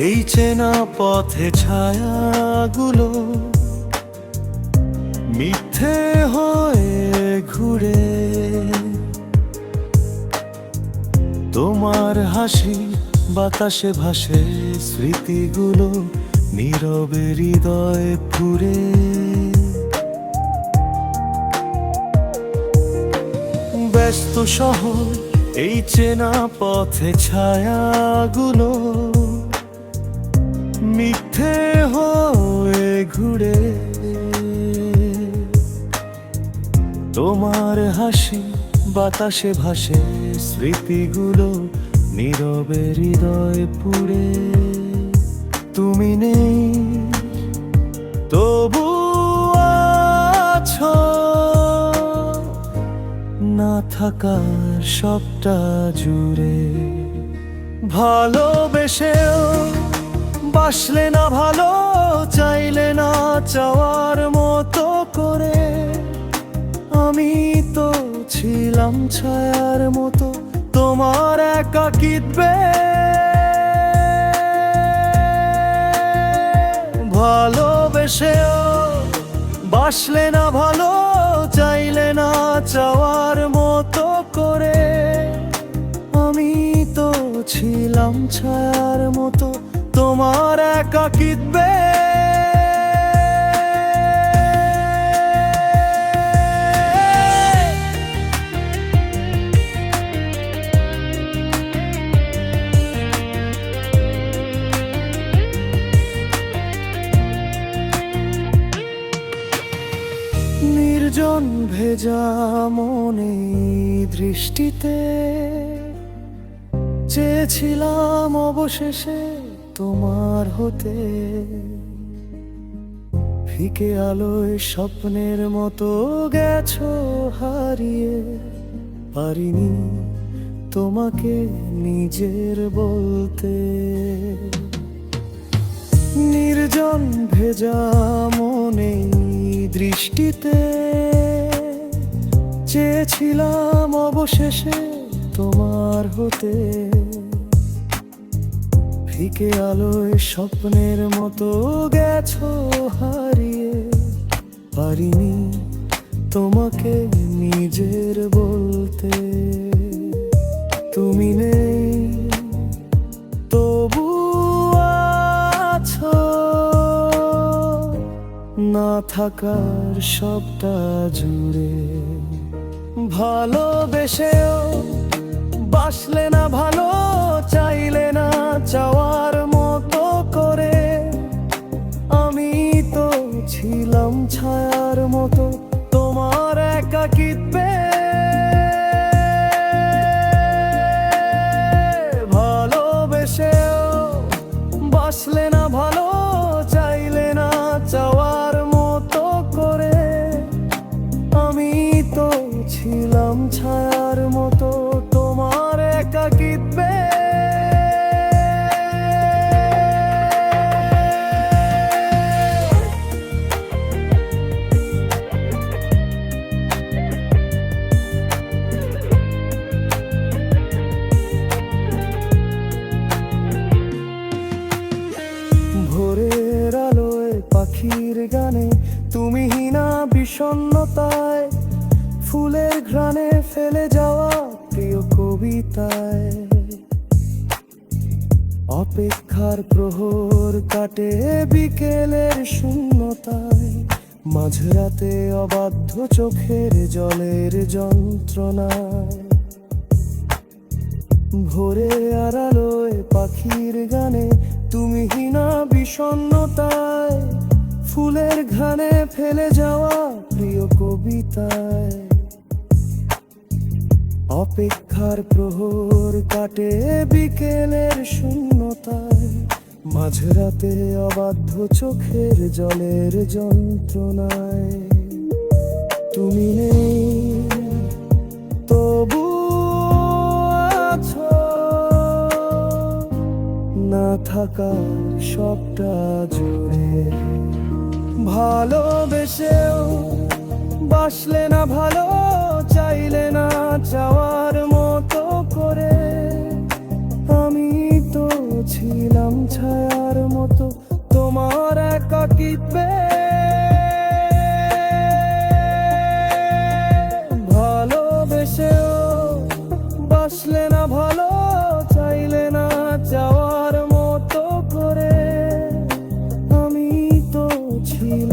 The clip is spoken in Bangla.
এই চেনা পথে ছায়াগুলো মিথ্যে হয়ে ঘুরে, তোমার হাসি বাতাসে ভাসে, স্মৃতিগুলো নীরবে হৃদয়ে পুরে। ব্যস্ত শহর এই চেনা পথে ছায়াগুলো মিথ্যে হয়ে ঘুরে, তোমার হাসি বাতাসে ভাসে, স্মৃতিগুলো নীরবে হৃদয় পুরে। তুমি নেই তবু আছো, না থাকার সবটা জুড়ে। ভালোবেসেও বাসলে না ভালো, চাইলে না চাওয়ার মতো করে। আমি তো ছিলাম ছায়ার মতো তোমার একাকিত্বে। ভালোবেসেও বাসলে না ভালো, চাইলে না চাওয়ার মতো করে। আমি তো ছিলাম ছায়ার মতো তোমার একাকিত্বে। নির্জন ভেজা মনে দৃষ্টিতে চেয়েছিলাম অবশেষে তোমার হতে। ফিকে আলোয় স্বপ্নের মতো গেছো হারিয়ে, পারিনি তোমাকে নিজের বলতে। নির্জন ভেজা মনে দৃষ্টিতে চেয়েছিলাম অবশেষে তোমার হতে। ফিকে আলোয় স্বপ্নের মতো গেছো হারিয়ে, পারিনি তোমাকে নিজের বলতে। তুমি নেই তবু আছো, না থাকার সবটা জুড়ে। ভালোবেসেও বাসলে না ভালো, চাইলে না চাওয়ার মতো করে। আমি তো ছিলাম ছায়ার মতো তোমার একাকিত্বে। ভালোবেসেও বাসলে না ভালো, চাইলে না চাওয়ার মতো করে। আমি তো ছিলাম ছায়ার মতো তোমার একাকিত্বে। ভোরের আলোয় পাখির গানে, তুমি হিনা বিষণ্ণতায়, ফুলের ঘ্রাণে ফেলে যাওয়া প্রিয় কবিতায়। অপেক্ষার প্রহর কাটে বিকেলের শূন্যতায়, মাঝরাতে অবাধ্য চোখের জলের যন্ত্রণায়। ভোরে আর আলোয় পাখির গানে, তুমি হিনা বিষণ্ণতায়, ফুলের ঘ্রাণে ফেলে যাওয়া প্রিয় কবিতায়। অপেক্ষার প্রহর কাটে বিকেলের শূন্যতায়, মাঝরাতে অবাধ্য চোখের জলের যন্ত্রণায়। তুমি নেই তবু আছো, না থাকার সবটা জুড়ে। ভালোবেসেও বাসলে না ভালো, চাইলে না চাওয়ার মতো করে। আমি তো ছিলাম ছায়া থাকার মতো তোমার একাকিত্বে। ভালোবেসেও বাসলে না ভালো, চাইলে না চাওয়ার মতো করে। আমি তো ছিলাম